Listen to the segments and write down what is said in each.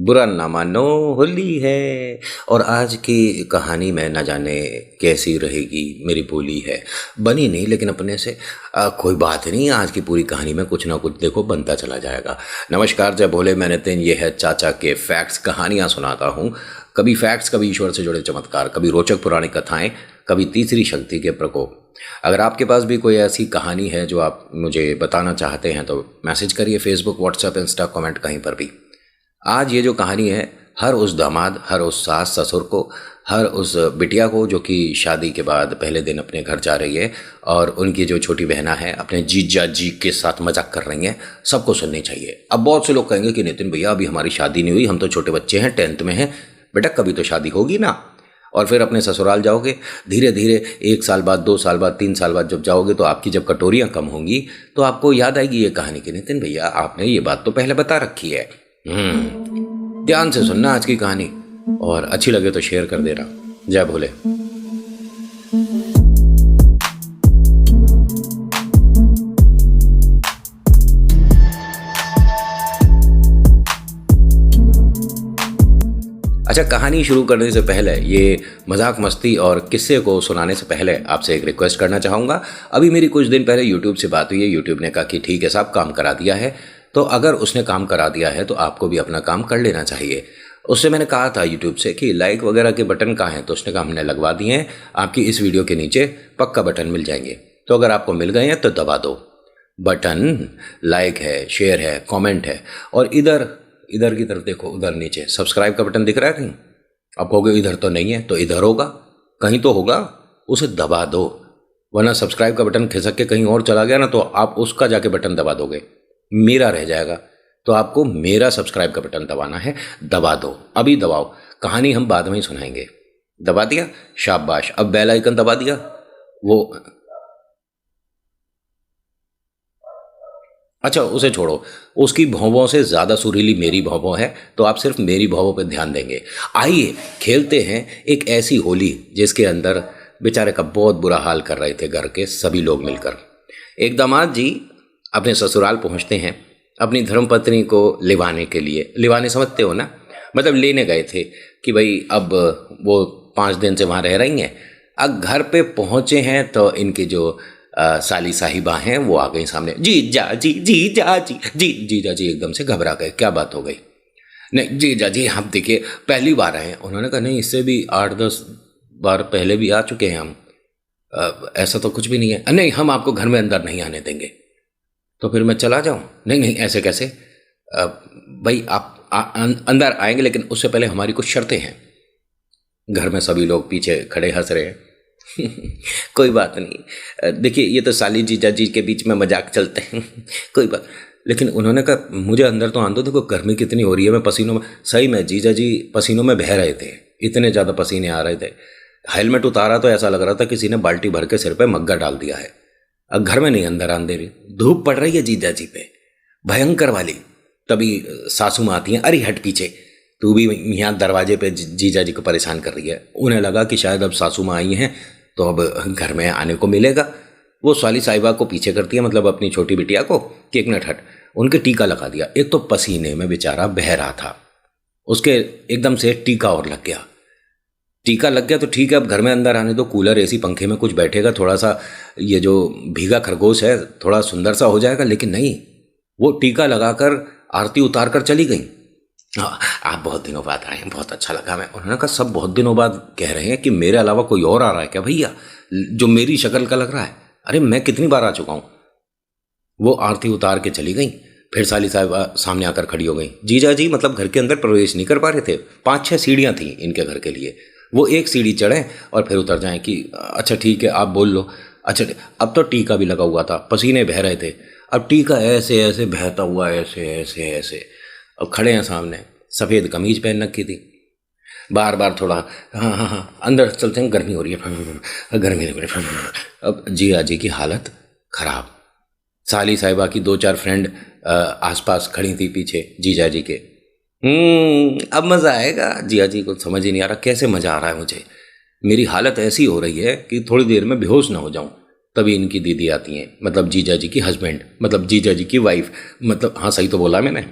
बुरा ना मानो, होली है। और आज की कहानी में न जाने कैसी रहेगी, मेरी बोली है बनी नहीं लेकिन अपने से कोई बात नहीं। आज की पूरी कहानी में कुछ ना कुछ देखो बनता चला जाएगा। नमस्कार, जय भोले, मैं नितिन, ये है चाचा के फैक्ट्स। कहानियाँ सुनाता हूँ, कभी फैक्ट्स, कभी ईश्वर से जुड़े चमत्कार, कभी रोचक पुरानी कथाएं, कभी तीसरी शक्ति के प्रकोप। अगर आपके पास भी कोई ऐसी कहानी है जो आप मुझे बताना चाहते हैं तो मैसेज करिए, फेसबुक, व्हाट्सएप, इंस्टा, कमेंट, कहीं पर भी। आज ये जो कहानी है, हर उस दामाद, हर उस सास ससुर को, हर उस बिटिया को जो कि शादी के बाद पहले दिन अपने घर जा रही है और उनकी जो छोटी बहना है अपने जीजा जी के साथ मजाक कर रही हैं, सबको सुननी चाहिए। अब बहुत से लोग कहेंगे कि नितिन भैया अभी हमारी शादी नहीं हुई, हम तो छोटे बच्चे हैं, 10th में हैं। बेटा कभी तो शादी होगी ना, और फिर अपने ससुराल जाओगे, धीरे धीरे 1 साल बाद, 2 साल बाद, 3 साल बाद जब जाओगे तो आपकी जब कटोरियाँ कम होंगी तो आपको याद आएगी ये कहानी कि नितिन भैया आपने ये बात तो पहले बता रखी है। ध्यान से सुनना आज की कहानी, और अच्छी लगे तो शेयर कर देना। जय भोले। अच्छा, कहानी शुरू करने से पहले, ये मजाक मस्ती और किस्से को सुनाने से पहले आपसे एक रिक्वेस्ट करना चाहूँगा। अभी मेरी कुछ दिन पहले यूट्यूब से बात हुई है। यूट्यूब ने कहा कि ठीक है साहब, काम करा दिया है, तो अगर उसने काम करा दिया है तो आपको भी अपना काम कर लेना चाहिए। उससे मैंने कहा था यूट्यूब से कि लाइक वगैरह के बटन कहाँ हैं, तो उसने कहा हमने लगवा दिए हैं, आपकी इस वीडियो के नीचे पक्का बटन मिल जाएंगे, तो अगर आपको मिल गए हैं तो दबा दो बटन। लाइक है, शेयर है, कमेंट है, और इधर की तरफ देखो, उधर नीचे सब्सक्राइब का बटन दिख रहा है कहीं? आप कहोगे इधर तो नहीं है, तो इधर होगा, कहीं तो होगा, उसे दबा दो। वरना सब्सक्राइब का बटन खिसक के कहीं और चला गया ना, तो आप उसका जाके बटन दबा दोगे, मेरा रह जाएगा। तो आपको मेरा सब्सक्राइब का बटन दबाना है, दबा दो, अभी दबाओ। कहानी हम बाद में ही सुनाएंगे। दबा दिया, शाबाश। अब बेल आइकन दबा दिया, वो अच्छा उसे छोड़ो, उसकी भौंवों से ज़्यादा सुरीली मेरी भौंवों है, तो आप सिर्फ मेरी भौंवों पर ध्यान देंगे। आइए खेलते हैं एक ऐसी होली जिसके अंदर बेचारे का बहुत बुरा हाल कर रहे थे घर के सभी लोग मिलकर। एक दामाद जी अपने ससुराल पहुंचते हैं अपनी धर्मपत्नी को लिवाने के लिए। लिवाने समझते हो ना, मतलब लेने गए थे कि भाई अब वो 5 दिन से वहाँ रह रही हैं। अब घर पे पहुँचे हैं तो इनकी जो साली साहिबा हैं वो आ गई सामने। जीजा जी, जीजा जी, जीजा जी एकदम से घबरा गए, क्या बात हो गई? नहीं जीजा जी, हम देखिए पहली बार आए हैं। उन्होंने कहा नहीं, इससे भी 8-10 बार पहले भी आ चुके हैं हम, ऐसा तो कुछ भी नहीं है। नहीं, हम आपको घर में अंदर नहीं आने देंगे। तो फिर मैं चला जाऊं? नहीं नहीं, ऐसे कैसे भाई, आप अंदर आएंगे लेकिन उससे पहले हमारी कुछ शर्तें हैं। घर में सभी लोग पीछे खड़े हंस रहे हैं। कोई बात नहीं, देखिए ये तो साली जीजा जी के बीच में मजाक चलते हैं। कोई बात। लेकिन उन्होंने कहा मुझे अंदर तो आने दो, देखो गर्मी कितनी हो रही है, मैं पसीनों में, सही में जीजा जी पसीनों में बह रहे थे, इतने ज़्यादा पसीने आ रहे थे। हेलमेट उतारा तो ऐसा लग रहा था किसी ने बाल्टी भर के सिर पे मग्गा डाल दिया है। अब घर में नहीं अंदर आने दे रही, धूप पड़ रही है जीजा जी पे भयंकर वाली। तभी सासू माँ आती हैं, अरे हट पीछे, तू भी यहाँ दरवाजे पे जीजा जी को परेशान कर रही है। उन्हें लगा कि शायद अब सासू माँ आई हैं तो अब घर में आने को मिलेगा। वो साली साहिबा को पीछे करती है, मतलब अपनी छोटी बिटिया को, कि एक मिनट हट। उनके टीका लगा दिया। एक तो पसीने में बेचारा बह रहा था, उसके एकदम से टीका और लग गया। टीका लग गया तो ठीक है, अब घर में अंदर आने दो, कूलर एसी पंखे में कुछ बैठेगा, थोड़ा सा ये जो भीगा खरगोश है थोड़ा सुंदर सा हो जाएगा। लेकिन नहीं, वो टीका लगाकर आरती उतार कर चली गई। हाँ, आप बहुत दिनों बाद आए हैं, बहुत अच्छा लगा। मैं, उन्होंने कहा सब बहुत दिनों बाद कह रहे हैं कि मेरे अलावा कोई और आ रहा है क्या भैया जो मेरी शक्ल का लग रहा है? अरे मैं कितनी बार आ चुका हूँ। वो आरती उतार के चली गई। फिर साली साहब सामने आकर खड़ी हो गई। जीजा जी मतलब घर के अंदर प्रवेश नहीं कर पा रहे थे, 5-6 सीढ़ियाँ थी इनके घर के लिए। वो एक सीढ़ी चढ़ें और फिर उतर जाएं कि अच्छा ठीक है आप बोल लो। अच्छा, अब तो टीका भी लगा हुआ था, पसीने बह रहे थे। अब टीका ऐसे ऐसे बहता हुआ, ऐसे ऐसे ऐसे। अब खड़े हैं सामने, सफ़ेद कमीज पहन रखी थी। बार बार थोड़ा हाँ हाँ हाँ अंदर चलते हैं, गर्मी हो रही है, गर्मी हो रही है। अब जीजा जी की हालत खराब। साली साहिबा की 2-4 फ्रेंड आसपास खड़ी थी पीछे जीजा जी के। अब मज़ा आएगा। जिया जी को समझ ही नहीं आ रहा कैसे मज़ा आ रहा है मुझे। मेरी हालत ऐसी हो रही है कि थोड़ी देर में बेहोश ना हो जाऊं। तभी इनकी दीदी आती हैं, मतलब जीजा जी की हस्बैंड, मतलब जीजा जी की वाइफ, मतलब हाँ सही तो बोला मैंने।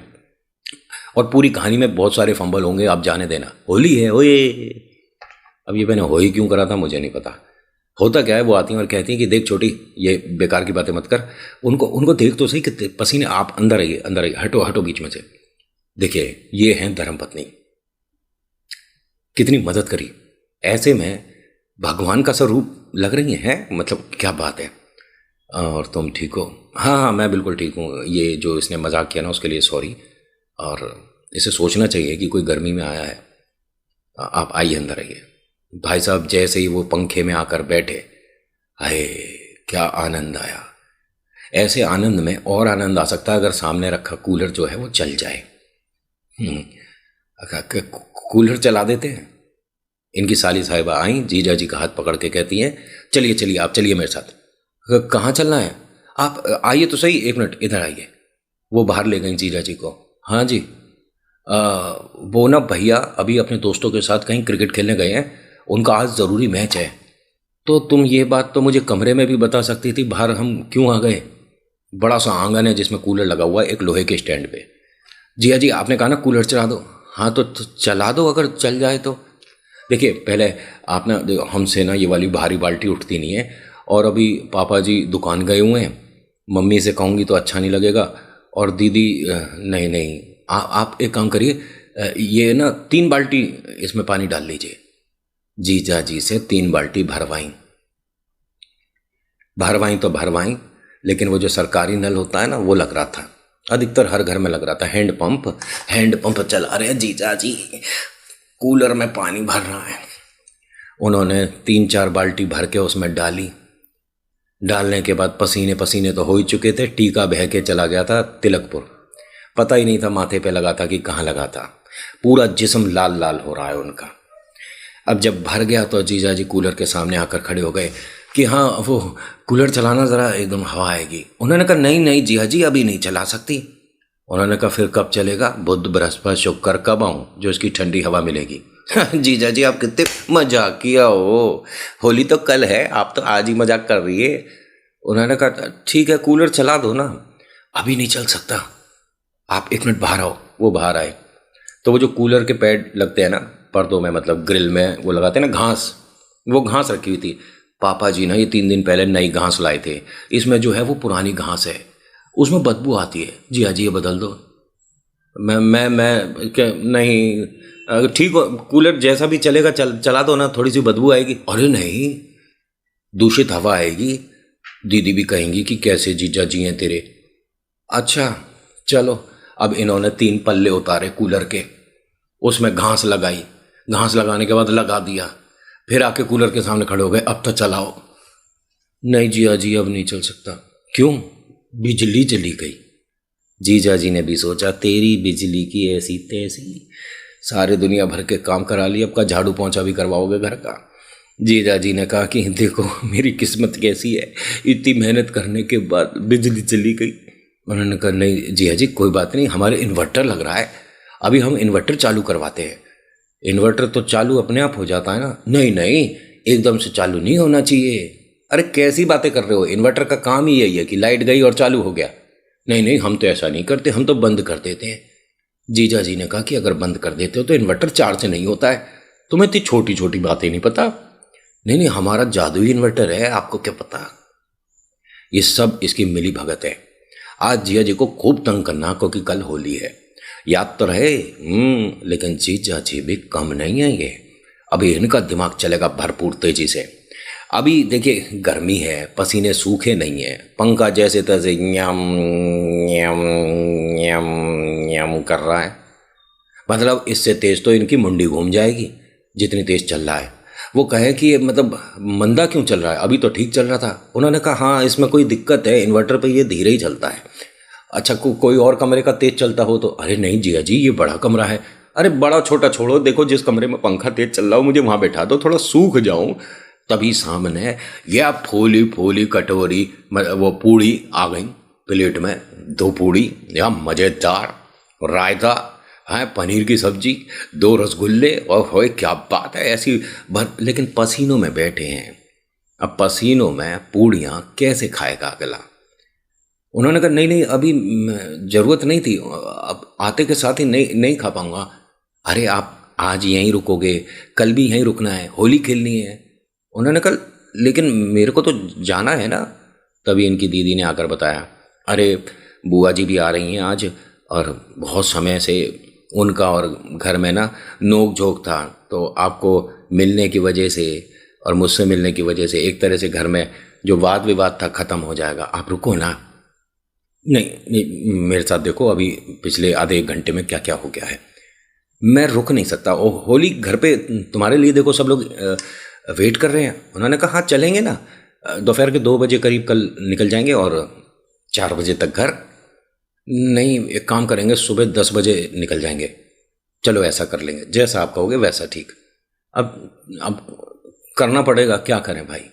और पूरी कहानी में बहुत सारे फंबल होंगे, आप जाने देना, होली है ओए। अब ये मैंने होली क्यों करा था मुझे नहीं पता। होता क्या है, वो आती हैं और कहती हैं कि देख छोटी, ये बेकार की बातें मत कर। उनको उनको देख तो सही कि पसीने, आप अंदर आइए, अंदर आइए, हटो हटो बीच में से। देखिए ये हैं धर्मपत्नी, कितनी मदद करी, ऐसे में भगवान का स्वरूप लग रही हैं, मतलब क्या बात है। और तुम ठीक हो? हाँ हाँ मैं बिल्कुल ठीक हूँ। ये जो इसने मजाक किया ना उसके लिए सॉरी, और इसे सोचना चाहिए कि कोई गर्मी में आया है। आप आइए, अंदर आइए। भाई साहब जैसे ही वो पंखे में आकर बैठे, हाय क्या आनंद आया। ऐसे आनंद में और आनंद आ सकता है अगर सामने रखा कूलर जो है वो चल जाए। कूलर चला देते हैं। इनकी साली साहिबा आई, जीजा जी का हाथ पकड़ के कहती हैं चलिए चलिए आप चलिए मेरे साथ। कहाँ चलना है? आप आइए तो सही, एक मिनट इधर आइए। वो बाहर ले गई जीजा जी को। हाँ जी, वो ना भैया अभी अपने दोस्तों के साथ कहीं क्रिकेट खेलने गए हैं, उनका आज ज़रूरी मैच है। तो तुम ये बात तो मुझे कमरे में भी बता सकती थी, बाहर हम क्यों आ गए? बड़ा सा आंगन है जिसमें कूलर लगा हुआ है एक लोहे के स्टैंड पे। जिया जी आपने कहा ना कूलर चला दो। हाँ तो चला दो अगर चल जाए तो। देखिए पहले आप ना, हमसे ना ये वाली भारी बाल्टी उठती नहीं है, और अभी पापा जी दुकान गए हुए हैं, मम्मी से कहूँगी तो अच्छा नहीं लगेगा, और दीदी नहीं नहीं आप एक काम करिए, ये ना 3 बाल्टी इसमें पानी डाल लीजिए। जीजा जी से 3 बाल्टी भरवाई तो भरवाई, लेकिन वो जो सरकारी नल होता है ना वो लग रहा था, अधिकतर हर घर में लग रहा था। हैंड पंप चला रहे हैं जीजा जी, कूलर में पानी भर रहा है। उन्होंने 3-4 बाल्टी भर के उसमें डाली। डालने के बाद पसीने पसीने तो हो ही चुके थे, टीका बह के चला गया था तिलकपुर, पता ही नहीं था माथे पे लगा था कि कहाँ लगा था। पूरा जिस्म लाल लाल हो रहा है उनका। अब जब भर गया तो जीजा जी कूलर के सामने आकर खड़े हो गए कि हाँ वो कूलर चलाना ज़रा, एकदम हवा आएगी। उन्होंने कहा नहीं नहीं जिया जी अभी नहीं चला सकती। उन्होंने कहा फिर कब चलेगा? बुध बृहस्पति शुक्र कब आऊँ जो इसकी ठंडी हवा मिलेगी? जीजा जी आप कितने मजाकिया हो, होली तो कल है, आप तो आज ही मजाक कर रही है। उन्होंने कहा ठीक है कूलर चला दो ना। अभी नहीं चल सकता, आप 1 मिनट बाहर आओ। वो बाहर आए तो वो जो कूलर के पैड लगते हैं ना पर्दों में, मतलब ग्रिल में वो लगाते हैं ना घास, वो घास रखी हुई थी। पापा जी ना ये 3 दिन पहले नई घास लाए थे, इसमें जो है वो पुरानी घास है, उसमें बदबू आती है। जी हाँ जी ये बदल दो। मैं क्या नहीं, ठीक हो कूलर जैसा भी चलेगा, चला दो ना, थोड़ी सी बदबू आएगी। अरे नहीं, दूषित हवा आएगी, दीदी भी कहेंगी कि कैसे जीजा जी हैं तेरे। अच्छा चलो। अब इन्होंने 3 पल्ले उतारे कूलर के, उसमें घास लगाई, घास लगाने के बाद लगा दिया, फिर आके कूलर के सामने खड़े हो गए, अब तो चलाओ। नहीं जिया जी अब नहीं चल सकता। क्यों? बिजली चली गई। जीजा जी ने भी सोचा तेरी बिजली की ऐसी तैसी, सारे दुनिया भर के काम करा लिए, अब का झाड़ू पोंछा भी करवाओगे घर का? जीजा जी ने कहा कि देखो मेरी किस्मत कैसी है, इतनी मेहनत करने के बाद बिजली चली गई। उन्होंने कहा नहीं जिया जी कोई बात नहीं, हमारे इन्वर्टर लग रहा है, अभी हम इन्वर्टर चालू करवाते हैं। इन्वर्टर तो चालू अपने आप हो जाता है ना। नहीं नहीं एकदम से चालू नहीं होना चाहिए। अरे कैसी बातें कर रहे हो, इन्वर्टर का काम ही यही है कि लाइट गई और चालू हो गया। नहीं नहीं हम तो ऐसा नहीं करते, हम तो बंद कर देते हैं। जीजा जी ने कहा कि अगर बंद कर देते हो तो इन्वर्टर चार्ज नहीं होता है, तुम्हें इतनी छोटी छोटी बातें नहीं पता। नहीं नहीं हमारा जादुई इन्वर्टर है, आपको क्या पता। ये सब इसकी मिली भगत है। आज जिया जी को खूब तंग करना क्योंकि कल होली है, याद तो रहे। लेकिन जीजा जी भी कम नहीं है ये, अभी इनका दिमाग चलेगा भरपूर तेजी से। अभी देखिए गर्मी है, पसीने सूखे नहीं है, पंखा जैसे तैसे न्यम न्यम न्यम न्यम कर रहा है, मतलब इससे तेज तो इनकी मुंडी घूम जाएगी जितनी तेज चल रहा है। वो कहे कि मतलब मंदा क्यों चल रहा है, अभी तो ठीक चल रहा था। उन्होंने कहा हाँ इसमें कोई दिक्कत है, इन्वर्टर पे ये धीरे ही चलता है। अच्छा कोई और कमरे का तेज चलता हो तो? अरे नहीं जिया जी ये बड़ा कमरा है। अरे बड़ा छोटा छोड़ो, देखो जिस कमरे में पंखा तेज चल रहा हो मुझे वहाँ बैठा दो, थोड़ा सूख जाऊँ। तभी सामने यह फूली फूली कटोरी, वो पूड़ी आ गई प्लेट में, 2 पूड़ी या मज़ेदार रायता है, पनीर की सब्जी, 2 रसगुल्ले, और होए क्या बात है ऐसी भर। लेकिन पसीनों में बैठे हैं, अब पसीनों में पूड़ियाँ कैसे खाएगा अगला? उन्होंने कहा नहीं नहीं अभी ज़रूरत नहीं थी, अब आते के साथ ही नहीं नहीं खा पाऊँगा। अरे आप आज यहीं रुकोगे, कल भी यहीं रुकना है, होली खेलनी है। उन्होंने कहा लेकिन मेरे को तो जाना है ना। तभी इनकी दीदी ने आकर बताया, अरे बुआ जी भी आ रही हैं आज, और बहुत समय से उनका और घर में ना नोक झोंक था, तो आपको मिलने की वजह से और मुझसे मिलने की वजह से एक तरह से घर में जो वाद विवाद था ख़त्म हो जाएगा, आप रुको ना। नहीं नहीं मेरे साथ देखो अभी पिछले आधे एक घंटे में क्या क्या हो गया है, मैं रुक नहीं सकता। ओ होली घर पे तुम्हारे लिए देखो सब लोग वेट कर रहे हैं। उन्होंने कहा हाँ चलेंगे ना, दोपहर के 2 बजे करीब कल निकल जाएंगे और 4 बजे तक घर। नहीं एक काम करेंगे, सुबह 10 बजे निकल जाएंगे। चलो ऐसा कर लेंगे, जैसा आप कहोगे वैसा ठीक। अब करना पड़ेगा, क्या करें भाई।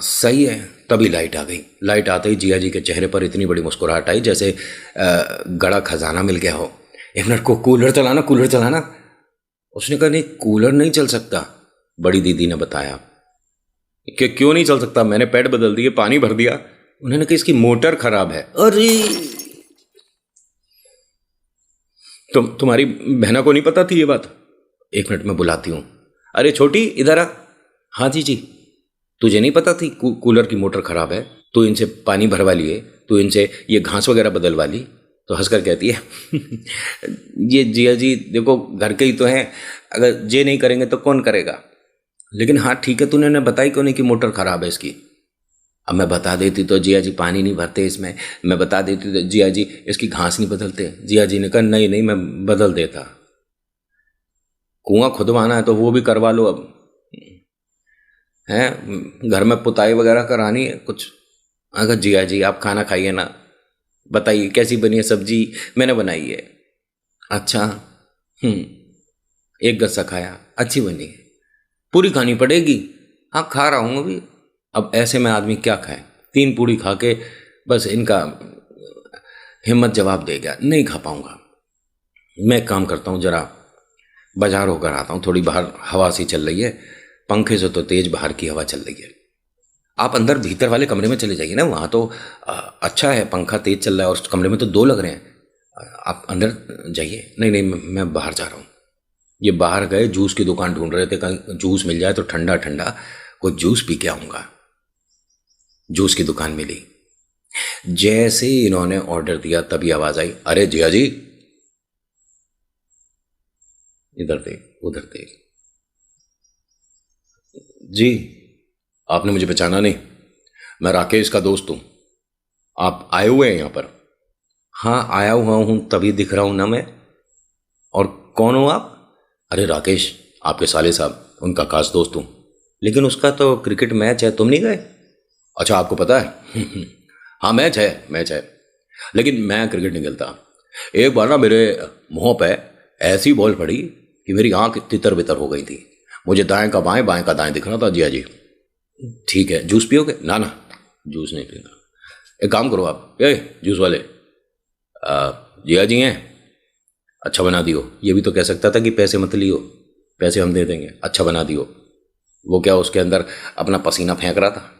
सही है। तभी लाइट आ गई। लाइट आते ही जिया जी के चेहरे पर इतनी बड़ी मुस्कुराहट आई जैसे गड़ा खजाना मिल गया हो। एक मिनट को कूलर चलाना, कूलर चलाना। उसने कहा नहीं कूलर नहीं चल सकता। बड़ी दीदी ने बताया कि क्यों नहीं चल सकता, मैंने पैड बदल दिए, पानी भर दिया। उन्होंने कहा इसकी मोटर खराब है। अरे तुम्हारी बहना को नहीं पता थी ये बात? एक मिनट में बुलाती हूँ। अरे छोटी इधर आ। हाँ जी जी। तुझे नहीं पता थी कूलर की मोटर खराब है? तू इनसे पानी भरवा लिए, तू इनसे ये घास वगैरह बदलवा ली? तो हंसकर कहती है ये जिया जी देखो घर के ही तो हैं, अगर ये नहीं करेंगे तो कौन करेगा। लेकिन हाँ ठीक है, तूने बताई क्यों नहीं कि मोटर खराब है इसकी? अब मैं बता देती तो जिया जी पानी नहीं भरते इसमें, मैं बता देती तो जिया जी इसकी घास नहीं बदलते। जिया जी ने कहा नहीं नहीं मैं बदल देता। कुआं खुदवाना है तो वो भी करवा लो। अब हैं घर में पुताई वगैरह करानी है कुछ। अगर जिया जी आप खाना खाइए ना, बताइए कैसी बनी है सब्जी? मैंने बनाई है। अच्छा एक गस्सा खाया, अच्छी बनी है, पूरी खानी पड़ेगी? हाँ खा रहा हूँ अभी। अब ऐसे में आदमी क्या खाए, 3 पूड़ी खा के बस इनका हिम्मत जवाब दे गया, नहीं खा पाऊंगा। मैं काम करता हूँ, जरा बाजार होकर आता हूँ, थोड़ी बाहर हवा सी चल रही है, पंखे से तो तेज बाहर की हवा चल रही है। आप अंदर भीतर वाले कमरे में चले जाइए ना, वहाँ तो अच्छा है, पंखा तेज चल रहा है और उस कमरे में तो 2 लग रहे हैं। आप अंदर जाइए। नहीं नहीं मैं बाहर जा रहा हूँ। ये बाहर गए, जूस की दुकान ढूंढ रहे थे, कहीं जूस मिल जाए तो ठंडा ठंडा कोई जूस पी के आऊँगा। जूस की दुकान मिली। जैसे ही इन्होंने ऑर्डर दिया तभी आवाज आई, अरे जिया जी इधर देख उधर देख। जी आपने मुझे पहचाना नहीं? मैं राकेश का दोस्त हूं। आप आए हुए हैं यहां पर? हाँ आया हुआ हूं, तभी दिख रहा हूं ना मैं। और कौन हो आप? अरे राकेश आपके साले साहब, उनका खास दोस्त हूं। लेकिन उसका तो क्रिकेट मैच है, तुम नहीं गए? अच्छा आपको पता है हाँ मैच है, लेकिन मैं क्रिकेट नहीं खेलता। एक बार ना मेरे मुंह पे ऐसी बॉल पड़ी कि मेरी आंख तितर बितर हो गई थी। मुझे दाएं का बाएं का दाएं दिख रहा था। जिया जी ठीक है, जूस पियोगे? ना ना जूस नहीं पीना। एक काम करो आप, जूस वाले जिया जी हैं, अच्छा बना दियो। ये भी तो कह सकता था कि पैसे मत लियो, पैसे हम दे देंगे, अच्छा बना दियो। वो क्या उसके अंदर अपना पसीना फेंक रहा था।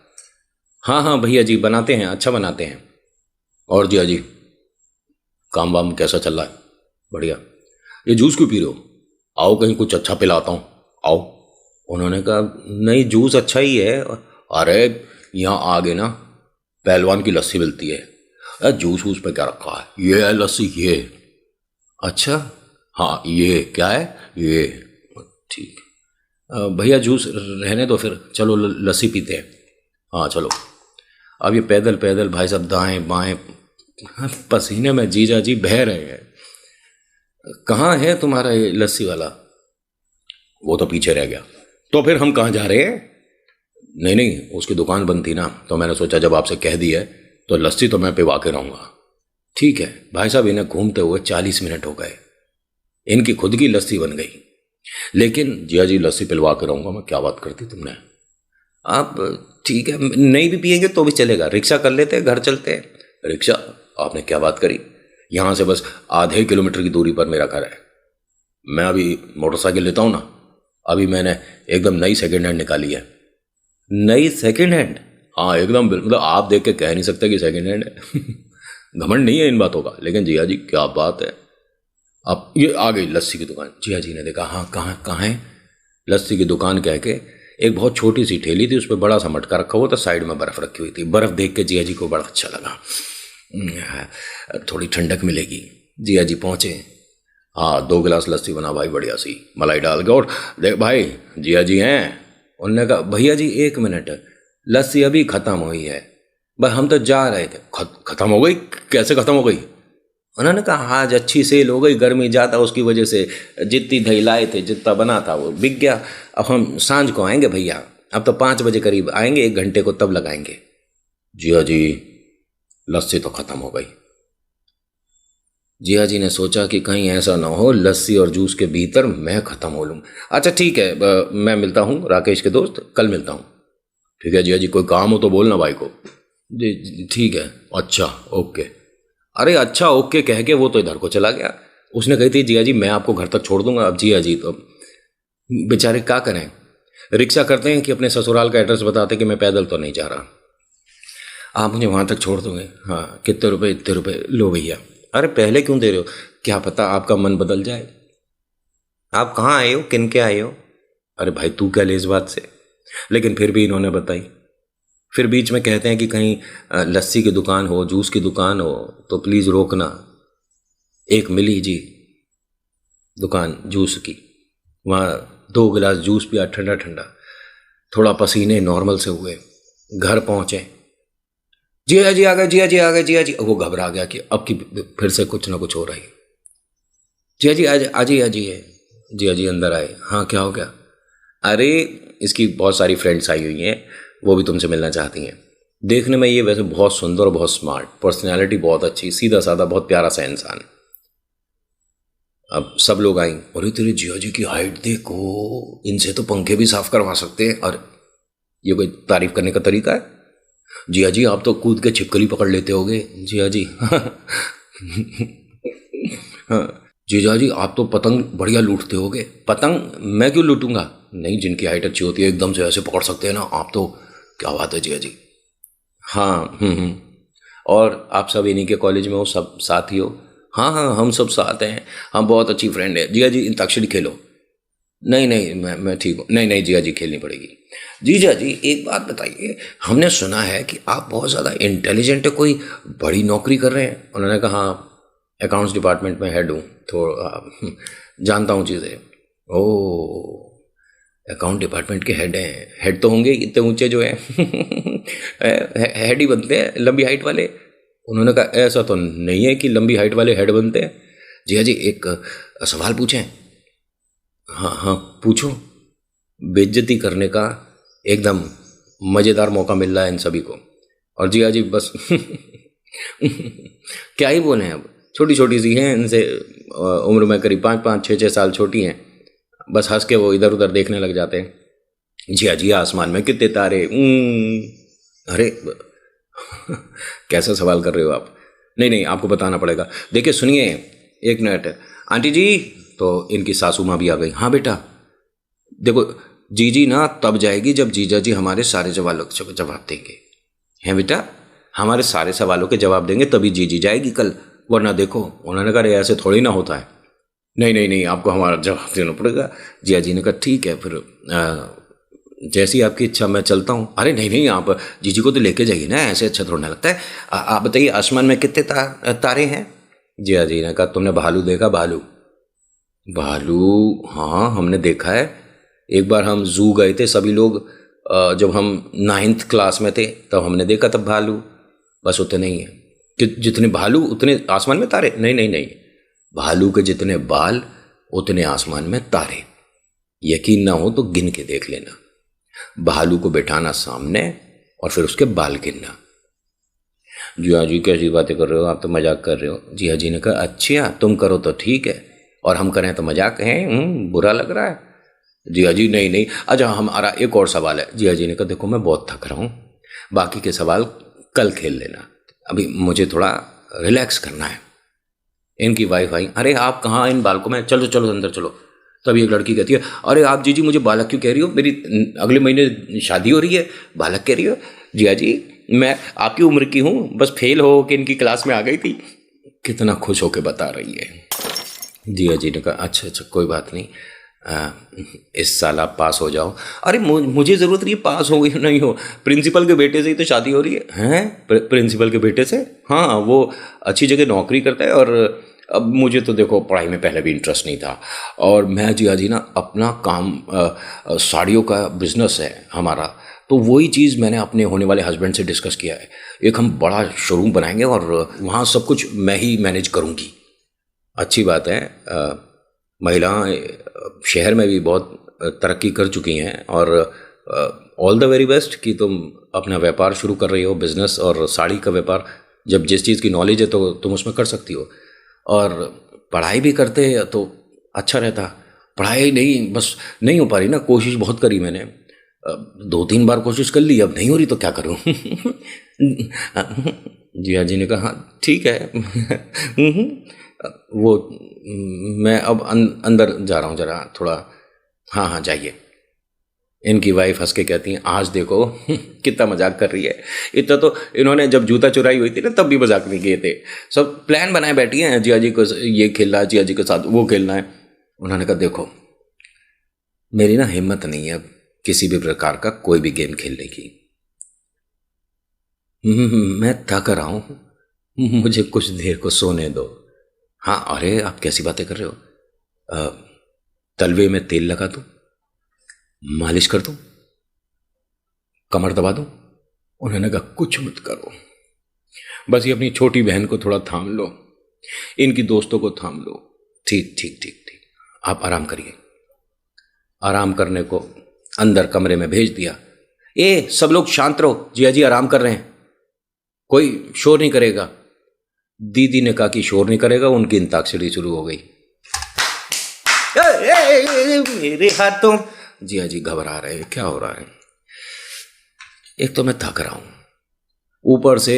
हाँ भैया जी बनाते हैं, अच्छा बनाते हैं। और जिया जी काम वाम कैसा चल रहा है? बढ़िया। ये जूस क्यों पी रहे हो? आओ कहीं कुछ अच्छा पिलाता हूँ, आओ। उन्होंने कहा नहीं जूस अच्छा ही है। अरे यहाँ आगे ना पहलवान की लस्सी मिलती है। अरे जूस वूस पे क्या रखा है? ये है लस्सी, ये। अच्छा हाँ ये क्या है? ये ठीक। भैया जूस रहने दो फिर, चलो लस्सी पीते हैं। हाँ चलो। अब ये पैदल पैदल भाई साहब दाएं बाएं पसीने में जीजा जी बह रहे हैं। कहाँ है तुम्हारा ये लस्सी वाला? वो तो पीछे रह गया। तो फिर हम कहाँ जा रहे हैं? नहीं उसकी दुकान बंद थी ना, तो मैंने सोचा जब आपसे कह दिया है तो लस्सी तो मैं पिवा के रहूँगा। ठीक है भाई साहब, इन्हें घूमते हुए 40 मिनट हो गए, इनकी खुद की लस्सी बन गई। लेकिन जिया जी लस्सी पिलवा के रहूँगा मैं। क्या बात करती तुमने? आप ठीक है नहीं भी पिएंगे तो भी चलेगा, रिक्शा कर लेते हैं, घर चलते हैं। रिक्शा? आपने क्या बात करी? यहाँ से बस आधे किलोमीटर की दूरी पर मेरा घर है। मैं अभी मोटरसाइकिल लेता हूँ ना, अभी मैंने एकदम नई सेकेंड हैंड निकाली है। नई सेकेंड हैंड? हाँ एकदम मतलब आप देख के कह नहीं सकते कि सेकंड हैंड है। घमंड नहीं है इन बातों का, लेकिन जिया जी क्या बात है। अब ये आ गई लस्सी की दुकान। जिया जी ने देखा, हाँ कहाँ कहाँ है लस्सी की दुकान कह के एक बहुत छोटी सी ठेली थी, उस पर बड़ा सा मटका रखा हुआ था, साइड में बर्फ़ रखी हुई थी। बर्फ़ देख के जिया जी को बड़ा अच्छा लगा, थोड़ी ठंडक मिलेगी। जिया जी पहुँचे, हाँ 2 गिलास लस्सी बना भाई बढ़िया सी मलाई डाल के। और देख भाई जिया जी हैं। उन्होंने कहा भैया जी 1 मिनट, लस्सी अभी ख़त्म हुई है, बस हम तो जा रहे थे। ख़त्म हो गई? कैसे ख़त्म हो गई? उन्होंने कहा आज अच्छी सेल हो गई, गर्मी ज़्यादा उसकी वजह से जितनी दही लाए थे, जितना बना था वो बिक गया। अब हम सांझ को आएंगे भैया, अब तो 5 बजे करीब आएंगे, 1 घंटे को तब लगाएंगे। जिया जी लस्सी तो ख़त्म हो गई। जिया जी ने सोचा कि कहीं ऐसा ना हो लस्सी और जूस के भीतर मैं ख़त्म हो लूँ। अच्छा ठीक है, मैं मिलता हूँ राकेश के दोस्त, कल मिलता हूँ। ठीक है जिया जी, कोई काम हो तो बोलना भाई को। जी ठीक है, अच्छा ओके। अरे अच्छा ओके कह के वो तो इधर को चला गया। उसने कही थी जिया जी मैं आपको घर तक छोड़ दूंगा। अब जिया जी तो बेचारे क्या करें, रिक्शा करते हैं कि अपने ससुराल का एड्रेस बताते कि मैं पैदल तो नहीं जा रहा, आप मुझे वहाँ तक छोड़ दोगे? हाँ कितने रुपए? इतने रुपए लो भैया। अरे पहले क्यों दे रहे हो, क्या पता आपका मन बदल जाए। आप कहाँ आए हो, किन के आए हो? अरे भाई तू क्या ले इस बात से। लेकिन फिर भी इन्होंने बताई। फिर बीच में कहते हैं कि कहीं लस्सी की दुकान हो, जूस की दुकान हो तो प्लीज़ रोकना। एक मिली जी दुकान जूस की, वहाँ 2 गिलास जूस पिया ठंडा ठंडा, थोड़ा पसीने नॉर्मल से हुए, घर पहुँचे। जिया जी आ गए, जिया जी आ गए, जिया जी। वो घबरा गया कि अब की फिर से कुछ ना कुछ हो रहा है। जिया जी आज आजिए आजिए। जिया जी अंदर आए। हाँ क्या हो गया? अरे इसकी बहुत सारी फ्रेंड्स आई हुई हैं, वो भी तुमसे मिलना चाहती हैं। देखने में ये वैसे बहुत सुंदर और बहुत स्मार्ट, पर्सनैलिटी बहुत अच्छी, सीधा साधा बहुत प्यारा सा इंसान। अब सब लोग आई। अरे तेरे जिया जी की हाइट देखो, इनसे तो पंखे भी साफ करवा सकते हैं। और ये कोई तारीफ करने का तरीका है? जिया जी आप तो कूद के छिपकली पकड़ लेते होगे। जिया जी हाँ जीजा जी आप तो पतंग बढ़िया लूटते होगे। पतंग मैं क्यों लूटूंगा? नहीं, जिनकी हाइट अच्छी होती है एकदम से ऐसे पकड़ सकते हैं ना आप तो। क्या बात है जिया जी। हाँ और आप सब इन्हीं के कॉलेज में हो, सब साथी हो? हाँ हाँ हम सब साथ हैं, हम बहुत अच्छी फ्रेंड है। जिया जी अंताक्षरी खेलो। नहीं नहीं मैं ठीक हूँ। नहीं नहीं जिया जी खेलनी पड़ेगी। जीजा जी एक बात बताइए, हमने सुना है कि आप बहुत ज़्यादा इंटेलिजेंट है, कोई बड़ी नौकरी कर रहे हैं? उन्होंने कहा हाँ अकाउंट्स डिपार्टमेंट में हेड हूँ, थोड़ा जानता हूँ चीज़ें। ओह अकाउंट डिपार्टमेंट के हेड हैं, हेड तो होंगे इतने ऊंचे जो हैं हेड ही बनते हैं लंबी हाइट वाले। उन्होंने कहा ऐसा तो नहीं है कि लंबी हाइट वाले हेड बनते हैं। जिया जी एक सवाल पूछें? हाँ हाँ पूछो। बेइज्जती करने का एकदम मज़ेदार मौका मिल रहा है इन सभी को। और जिया जी बस क्या ही बोले अब, छोटी छोटी सी हैं, इनसे उम्र में करीब 5-5, 6-6 साल छोटी हैं। बस हंस के वो इधर उधर देखने लग जाते हैं। जिया जी आसमान में कितने तारे। अरे कैसा सवाल कर रहे हो आप? नहीं नहीं आपको बताना पड़ेगा। देखिए सुनिए एक मिनट। आंटी जी, तो इनकी सासू माँ भी आ गई। हाँ बेटा देखो, जीजी ना तब जाएगी जब जीजा जी हमारे सारे सवालों के जवाब देंगे। हैं बेटा, हमारे सारे सवालों के जवाब देंगे तभी जीजी जाएगी कल, वरना देखो। उन्होंने कहा ऐसे थोड़ी ना होता है। नहीं नहीं नहीं आपको हमारा जवाब देना पड़ेगा। जिया जी ने कहा ठीक है फिर जैसी आपकी इच्छा, मैं चलता हूँ। अरे नहीं नहीं आप जीजी को तो लेके जाइए ना, ऐसे अच्छा थोड़ा ना लगता है। आप बताइए आसमान में कितने तारे हैं? जिया जी ने कहा तुमने भालू देखा? भालू? भालू हाँ हमने देखा है। एक बार हम जू गए थे सभी लोग, जब हम 9th क्लास में थे तब हमने देखा तब भालू। बस उतने ही हैं कि जितने भालू उतने आसमान में तारे? नहीं नहीं नहीं, भालू के जितने बाल उतने आसमान में तारे। यकीन ना हो तो गिन के देख लेना। भालू को बैठाना सामने और फिर उसके बाल गिनना। जिया जी कैसी बातें कर रहे हो, आप तो मजाक कर रहे हो। जिया जी ने कहा अच्छा तुम करो तो ठीक है और हम करें तो मजाक है, बुरा लग रहा है। जिया जी नहीं नहीं। अच्छा हमारा एक और सवाल है। जिया जी ने कहा देखो मैं बहुत थक रहा हूँ, बाकी के सवाल कल खेल लेना, अभी मुझे थोड़ा रिलैक्स करना है। इनकी वाइफ आई। अरे आप कहाँ इन बालकों में, चलो चलो अंदर चलो। तभी एक लड़की कहती है अरे आप जीजी मुझे बालक क्यों कह रही हो, मेरी अगले महीने शादी हो रही है, बालक कह रही हो? जिया जी मैं आपकी उम्र की हूँ, बस फेल हो के इनकी क्लास में आ गई थी। कितना खुश होके बता रही है। जिया जी ने कहा अच्छा अच्छा कोई बात नहीं, आ, इस साल आप पास हो जाओ। अरे मुझे ज़रूरत नहीं पास हो गई नहीं हो, प्रिंसिपल के बेटे से ही तो शादी हो रही है। हैं प्रिंसिपल के बेटे से? हाँ वो अच्छी जगह नौकरी करता है। और अब मुझे तो देखो पढ़ाई में पहले भी इंटरेस्ट नहीं था, और मैं जिया जी ना अपना काम साड़ियों का बिजनेस है हमारा, तो वही चीज़ मैंने अपने होने वाले हस्बैंड से डिस्कस किया है। एक हम बड़ा शोरूम बनाएंगे और वहाँ सब कुछ मैं ही मैनेज करूँगी। अच्छी बात है, महिलाएं शहर में भी बहुत तरक्की कर चुकी हैं, और ऑल द वेरी बेस्ट कि तुम अपना व्यापार शुरू कर रही हो, बिजनेस और साड़ी का व्यापार। जब जिस चीज़ की नॉलेज है तो तुम उसमें कर सकती हो, और पढ़ाई भी करते तो अच्छा रहता। पढ़ाई नहीं बस नहीं हो पा रही ना, कोशिश बहुत करी मैंने, 2-3 बार कोशिश कर ली, अब नहीं हो रही तो क्या करूं। जिया जी ने कहा ठीक है। वो मैं अब अंदर जा रहा हूँ जरा थोड़ा। हाँ हाँ जाइए। इनकी वाइफ हंस के कहती हैं आज देखो कितना मजाक कर रही है। इतना तो इन्होंने जब जूता चुराई हुई थी ना तब भी मजाक नहीं किए थे। सब प्लान बनाए बैठी हैं, जिया जी को ये खेलना है, जिया जी के साथ वो खेलना है। उन्होंने कहा देखो मेरी ना हिम्मत नहीं है अब किसी भी प्रकार का कोई भी गेम खेलने की। मैं थक रहा हूँ, मुझे कुछ देर को सोने दो। हाँ अरे आप कैसी बातें कर रहे हो, तलवे में तेल लगा दूं, मालिश कर दूं, कमर दबा दूं? उन्होंने कहा कुछ मत करो, बस ये अपनी छोटी बहन को थोड़ा थाम लो, इनकी दोस्तों को थाम लो। ठीक ठीक ठीक ठीक, आप आराम करिए। आराम करने को अंदर कमरे में भेज दिया। ए सब लोग शांत रहो, जिया जी आराम कर रहे हैं, कोई शोर नहीं करेगा। दीदी ने कहा कि शोर नहीं करेगा, उनकी अंताक्षरी शुरू हो गई। मेरे हाथों। जिया जी घबरा रहे, क्या हो रहा है? एक तो मैं थक रहा हूं, ऊपर से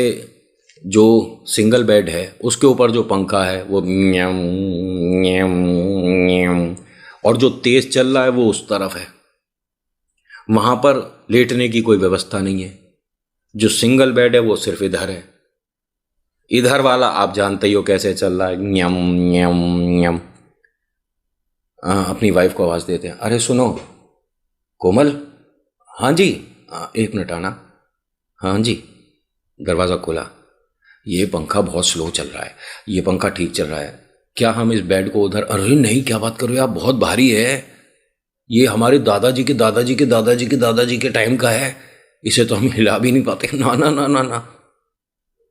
जो सिंगल बेड है उसके ऊपर जो पंखा है वो म्याऊं म्याऊं म्याऊं, और जो तेज चल रहा है वो उस तरफ है, वहां पर लेटने की कोई व्यवस्था नहीं है। जो सिंगल बेड है वो सिर्फ इधर है, इधर वाला आप जानते ही हो कैसे चल रहा है, न्यम न्यम न्यम। अपनी वाइफ को आवाज़ देते हैं, अरे सुनो कोमल। हाँ जी। एक मिनट आना। हाँ जी। दरवाज़ा खोला। ये पंखा बहुत स्लो चल रहा है, ये पंखा ठीक चल रहा है, क्या हम इस बेड को उधर? अरे नहीं क्या बात कर रहे हो आप, बहुत भारी है, ये हमारे दादाजी के दादाजी के दादाजी के दादाजी के टाइम का है, इसे तो हम हिला भी नहीं पाते। ना ना ना ना ना,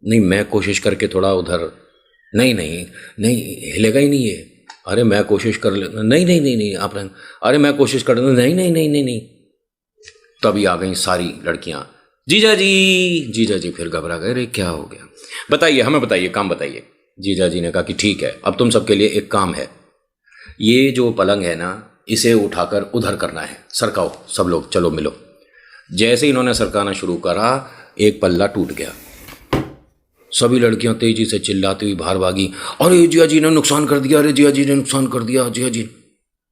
नहीं मैं कोशिश करके थोड़ा उधर। नहीं नहीं नहीं हिलेगा ही नहीं ये। अरे मैं कोशिश कर ले। नहीं नहीं नहीं नहीं आप अरे मैं कोशिश कर नहीं नहीं नहीं नहीं नहीं। तभी आ गई सारी लड़कियां, जीजा जी जीजा जी। फिर घबरा गए, अरे क्या हो गया, बताइए हमें, बताइए काम बताइए। जीजा जी ने कहा कि ठीक है अब तुम सबके लिए एक काम है, ये जो पलंग है ना इसे उठाकर उधर करना है, सरकाओ सब लोग, चलो मिलो। जैसे ही इन्होंने सरकाना शुरू करा एक पल्ला टूट गया। सभी लड़कियां तेजी से चिल्लाती हुई बाहर भागी, अरे जिया जी ने नुकसान कर दिया, अरे जिया जी ने नुकसान कर दिया, जिया जी।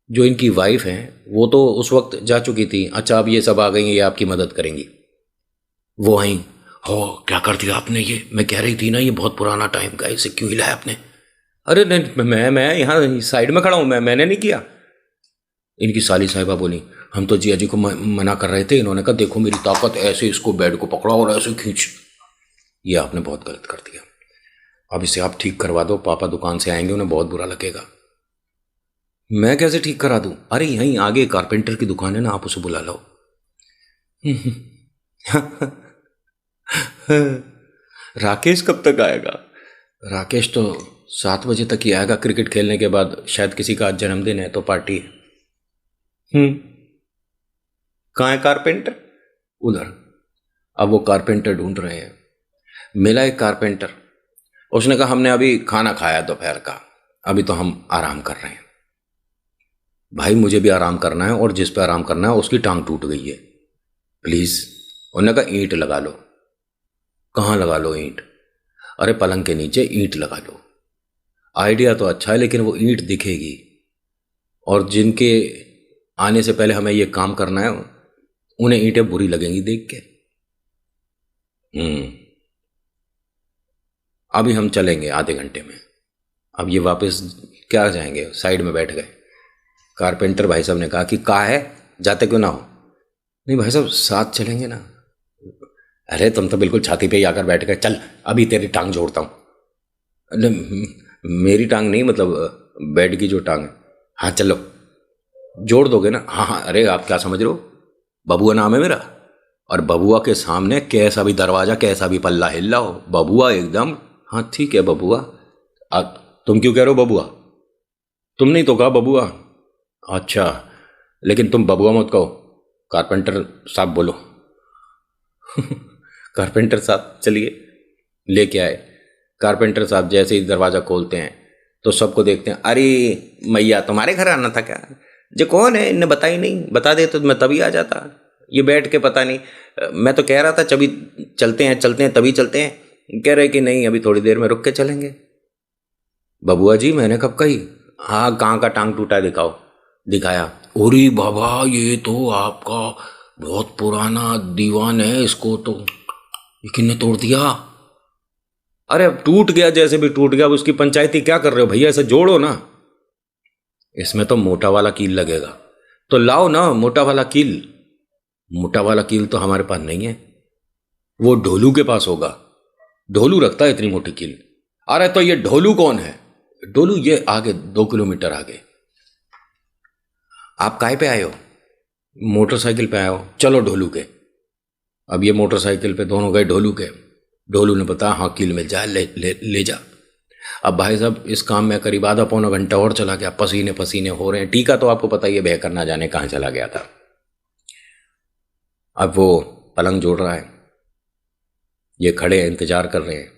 जो इनकी वाइफ हैं वो तो उस वक्त जा चुकी थी, अच्छा अब ये सब आ गई हैं, ये आपकी मदद करेंगी। वो आई, हो क्या कर दिया आपने ये, मैं कह रही थी ना ये बहुत पुराना टाइम का, इसे क्यों हिलाया आपने? अरे नहीं मैं यहाँ साइड में खड़ा हूँ, मैंने नहीं किया। इनकी साली साहिबा बोली, हम तो जिया जी को मना कर रहे थे, इन्होंने कहा देखो मेरी ताकत, ऐसे इसको बेड को पकड़ा और ऐसे खींच। ये आपने बहुत गलत कर दिया, अब इसे आप ठीक करवा दो, पापा दुकान से आएंगे उन्हें बहुत बुरा लगेगा। मैं कैसे ठीक करा दूं? अरे यहीं आगे कारपेंटर की दुकान है ना, आप उसे बुला लो। राकेश कब तक आएगा? राकेश तो 7 बजे तक ही आएगा, क्रिकेट खेलने के बाद, शायद किसी का आज जन्मदिन है तो पार्टी है। कहाँ है कारपेंटर? उधर। अब वो कारपेंटर ढूंढ रहे हैं, मिला एक कारपेंटर, उसने कहा हमने अभी खाना खाया दोपहर का, अभी तो हम आराम कर रहे हैं। भाई मुझे भी आराम करना है, और जिस पे आराम करना है उसकी टांग टूट गई है, प्लीज। उन्होंने कहा ईंट लगा लो। कहाँ लगा लो ईंट? अरे पलंग के नीचे ईंट लगा लो। आइडिया तो अच्छा है लेकिन वो ईंट दिखेगी, और जिनके आने से पहले हमें ये काम करना है उन्हें ईंटें बुरी लगेंगी देख के। हम्म। अभी हम चलेंगे आधे घंटे में। अब ये वापस क्या जाएंगे, साइड में बैठ गए। कारपेंटर भाई साहब ने कहा कि कहाँ है, जाते क्यों ना हो। नहीं भाई साहब साथ चलेंगे ना। अरे तुम तो बिल्कुल छाती पे ही आकर बैठ गए, चल अभी तेरी टांग जोड़ता हूँ। अरे मेरी टांग नहीं, मतलब बेड की जो टांग है। हाँ चलो, जोड़ दोगे ना। हाँ हाँ, अरे आप क्या समझ रहे हो, बबुआ नाम है मेरा, और बबुआ के सामने कैसा भी दरवाजा कैसा भी पल्ला हिल हो, बबुआ एकदम। हाँ ठीक है बबुआ। तुम क्यों कह रहे हो बबुआ, तुम नहीं तो कहा बबुआ। अच्छा, लेकिन तुम बबुआ मत कहो, कारपेंटर साहब बोलो। कारपेंटर साहब चलिए लेके आए। कारपेंटर साहब जैसे ही दरवाज़ा खोलते हैं तो सबको देखते हैं, अरे मैया तुम्हारे घर आना था क्या, जो कौन है, इन्हें बता ही नहीं, बता दे तो मैं तभी आ जाता। ये बैठ के पता नहीं, मैं तो कह रहा था चभी चलते हैं तभी चलते हैं, कह रहे कि नहीं अभी थोड़ी देर में रुक के चलेंगे। बबुआ जी मैंने कब कही, हाँ कहाँ का टांग टूटा है दिखाओ। दिखाया, अरे बाबा ये तो आपका बहुत पुराना दीवान है, इसको तो ये किसने तोड़ दिया। अरे अब टूट गया, जैसे भी टूट गया, अब उसकी पंचायती क्या कर रहे हो भैया, इसे जोड़ो ना। इसमें तो मोटा वाला कील लगेगा, तो लाओ ना मोटा वाला कील। मोटा वाला कील तो हमारे पास नहीं है, वो ढोलू के पास होगा, ढोलू रखता है इतनी मोटी कील। अरे तो ये ढोलू कौन है, ढोलू ये आगे 2 किलोमीटर आगे। आप काय पे आए हो, मोटरसाइकिल पे आए हो, चलो ढोलू के। अब ये मोटरसाइकिल पे दोनों गए ढोलू के। ढोलू ने बताया हाँ कील मिल जाए, ले जा। अब भाई साहब इस काम में करीब आधा पौना घंटा और चला गया, पसीने पसीने हो रहे हैं। टीका तो आपको पता ही है बहकर ना जाने कहाँ चला गया था। अब वो पलंग जोड़ रहा है, ये खड़े हैं इंतजार कर रहे हैं।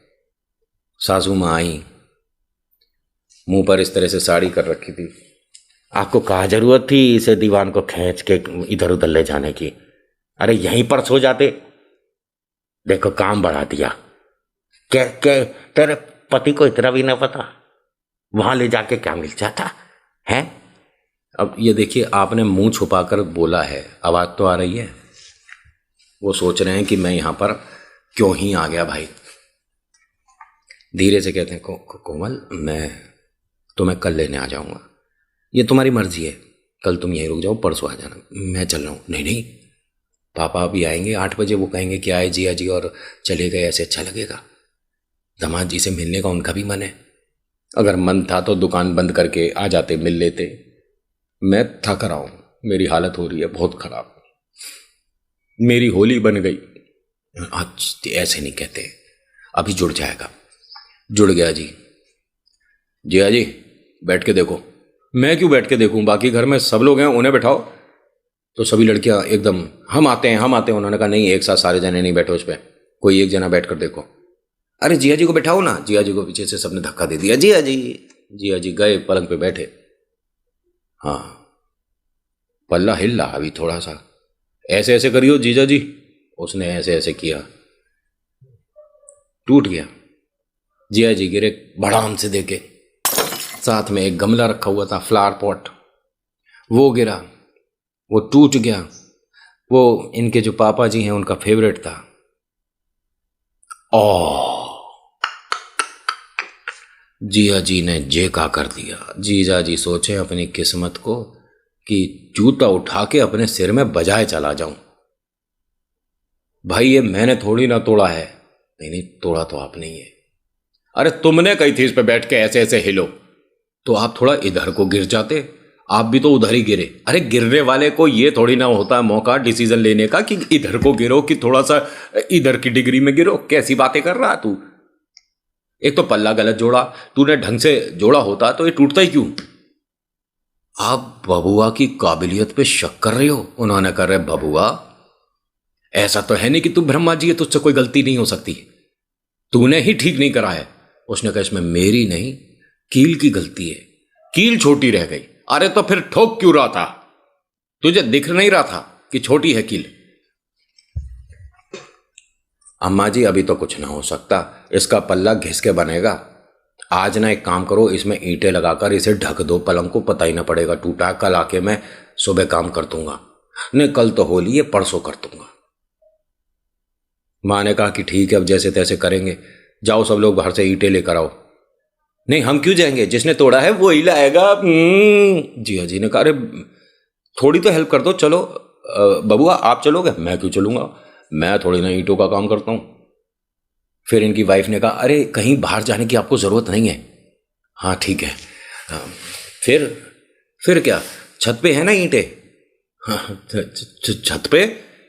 सासू माँ आई, मुंह पर इस तरह से साड़ी कर रखी थी। आपको कहा जरूरत थी इसे दीवान को खींच के इधर उधर ले जाने की, अरे यहीं पर सो जाते। देखो काम बढ़ा दिया, क्या क्या तेरे पति को इतना भी ना पता, वहां ले जाके क्या मिल जाता है। अब ये देखिए आपने मुंह छुपाकर बोला है, आवाज तो आ रही है। वो सोच रहे हैं कि मैं यहां पर क्यों ही आ गया भाई। धीरे से कहते हैं कोमल मैं तुम्हें कल लेने आ जाऊंगा, ये तुम्हारी मर्जी है, कल तुम यहीं रुक जाओ, परसों आ जाना, मैं चल रहा हूँ। नहीं नहीं पापा अभी आएंगे 8 बजे, वो कहेंगे कि आए जिया जी और चले गए, ऐसे अच्छा लगेगा। दामाद जी से मिलने का उनका भी मन है, अगर मन था तो दुकान बंद करके आ जाते, मिल लेते। मैं थक रहा हूँ, मेरी हालत हो रही है बहुत खराब, मेरी होली बन गई। आज ऐसे नहीं कहते, अभी जुड़ जाएगा। जुड़ गया जी। जिया जी बैठ के देखो। मैं क्यों बैठ के देखूं, बाकी घर में सब लोग हैं, उन्हें बैठाओ। तो सभी लड़कियां एकदम हम आते हैं हम आते हैं। उन्होंने कहा नहीं एक साथ सारे जने नहीं बैठो इस पर, कोई एक जना बैठ कर देखो। अरे जिया जी को बैठाओ ना। जिया जी को पीछे से सबने धक्का दे दिया, जिया जी। जिया जी गए पलंग पे बैठे। हाँ पल्ला हिल रहा अभी थोड़ा सा, ऐसे ऐसे करियो जीजा जी। उसने ऐसे ऐसे किया, टूट गया। जिया जी गिरे भड़ाम से देके, साथ में एक गमला रखा हुआ था फ्लावर पॉट, वो गिरा, वो टूट गया। वो इनके जो पापा जी हैं उनका फेवरेट था। ओ जिया जी ने जेका कर दिया। जीजा जी सोचे अपनी किस्मत को कि जूता उठा के अपने सिर में बजाए चला जाऊं। भाई ये मैंने थोड़ी ना तोड़ा है। नहीं नहीं तोड़ा तो आपने ही है। अरे तुमने कही थी इस पे बैठ के ऐसे ऐसे हिलो, तो आप थोड़ा इधर को गिर जाते, आप भी तो उधर ही गिरे। अरे गिरने वाले को ये थोड़ी ना होता है मौका डिसीजन लेने का कि इधर को गिरो कि थोड़ा सा इधर की डिग्री में गिरो। कैसी बातें कर रहा तू, एक तो पल्ला गलत जोड़ा, तूने ढंग से जोड़ा होता तो ये टूटता ही क्यों। आप बबुआ की काबिलियत पे शक कर रहे हो। उन्होंने कह रहे बबुआ ऐसा तो है नहीं कि तू ब्रह्मा जी है, तुझसे कोई गलती नहीं हो सकती, तूने ही ठीक नहीं करा है। उसने कहा इसमें मेरी नहीं कील की गलती है, कील छोटी रह गई। अरे तो फिर ठोक क्यों रहा था, तुझे दिख नहीं रहा था कि छोटी है कील। अम्मा जी अभी तो कुछ ना हो सकता, इसका पल्ला घिस के बनेगा। आज ना एक काम करो, इसमें ईंटें लगाकर इसे ढक दो, पलंग को पता ही ना पड़ेगा टूटा। कल आके मैं सुबह काम कर दूंगा। नहीं कल तो होली है, परसों कर दूंगा। माँ ने कहा कि ठीक है अब जैसे तैसे करेंगे, जाओ सब लोग बाहर से ईंटें लेकर आओ। नहीं हम क्यों जाएंगे, जिसने तोड़ा है वो ही लाएगा। जिया जी ने कहा अरे थोड़ी तो हेल्प कर दो, चलो बबुआ आप चलोगे? मैं क्यों चलूंगा, मैं थोड़ी ना ईंटों का काम करता हूँ। फिर इनकी वाइफ ने कहा अरे कहीं बाहर जाने की आपको ज़रूरत नहीं है। हाँ ठीक है। हाँ, फिर क्या, छत पे है ना ईंटें? हाँ छत पे,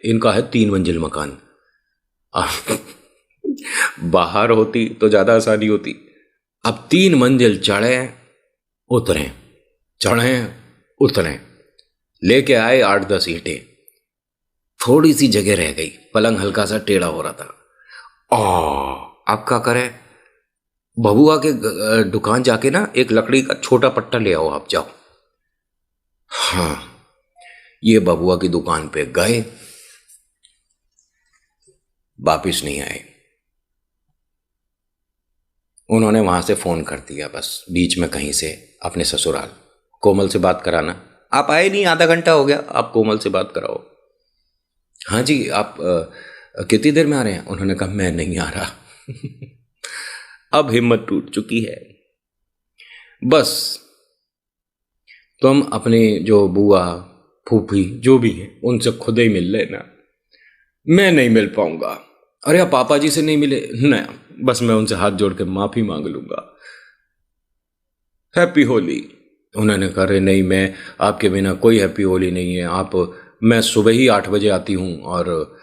इनका है 3 मंजिल मकान। बाहर होती तो ज़्यादा आसानी होती। अब 3 मंजिल चढ़े उतरे, चढ़े उतरे, लेके आए 8-10 ईंटें। थोड़ी सी जगह रह गई, पलंग हल्का सा टेढ़ा हो रहा था। अब क्या करें, बबुआ के दुकान जाके ना एक लकड़ी का छोटा पट्टा ले आओ, आप जाओ। हाँ ये बबुआ की दुकान पे गए, वापिस नहीं आए। उन्होंने वहां से फोन कर दिया बस बीच में कहीं से अपने ससुराल, कोमल से बात कराना। आप आए नहीं, आधा घंटा हो गया, आप कोमल से बात कराओ। हाँ जी आप कितनी देर में आ रहे हैं? उन्होंने कहा मैं नहीं आ रहा। अब हिम्मत टूट चुकी है। बस तुम अपने जो बुआ फूफी जो भी हैं उनसे खुद ही मिल लेना, मैं नहीं मिल पाऊंगा। अरे आप पापा जी से नहीं मिले? नहीं, बस मैं उनसे हाथ जोड़ के माफी मांग लूंगा, हैप्पी होली। उन्होंने कहा अरे नहीं, मैं आपके बिना कोई हैप्पी होली नहीं है। आप, मैं सुबह ही 8 बजे आती हूँ और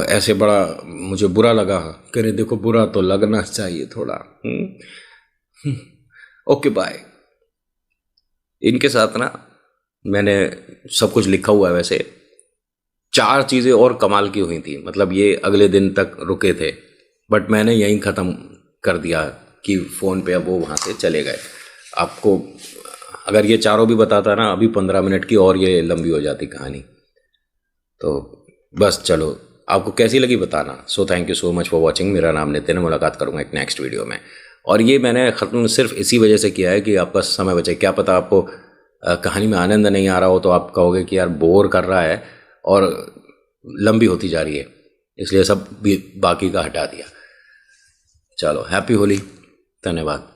ऐसे बड़ा मुझे बुरा लगा। कह रहे देखो बुरा तो लगना चाहिए थोड़ा। Okay bye. इनके साथ ना मैंने सब कुछ लिखा हुआ है वैसे। 4 चीज़ें और कमाल की हुई थी, मतलब ये अगले दिन तक रुके थे बट मैंने यहीं ख़त्म कर दिया कि फ़ोन पे अब वो वहाँ से चले गए। आपको अगर ये चारों भी बताता ना अभी 15 मिनट की और ये लंबी हो जाती कहानी। तो बस चलो, आपको कैसी लगी बताना। So thank you so much for watching. मेरा नाम नितिन है, मुलाकात करूँगा एक नेक्स्ट वीडियो में। और ये मैंने ख़त्म सिर्फ इसी वजह से किया है कि आपका समय बचे। क्या पता आपको कहानी में आनंद नहीं आ रहा हो तो आप कहोगे कि यार बोर कर रहा है और लंबी होती जा रही है, इसलिए सब भी बाकी का हटा दिया। चलो हैप्पी होली, धन्यवाद।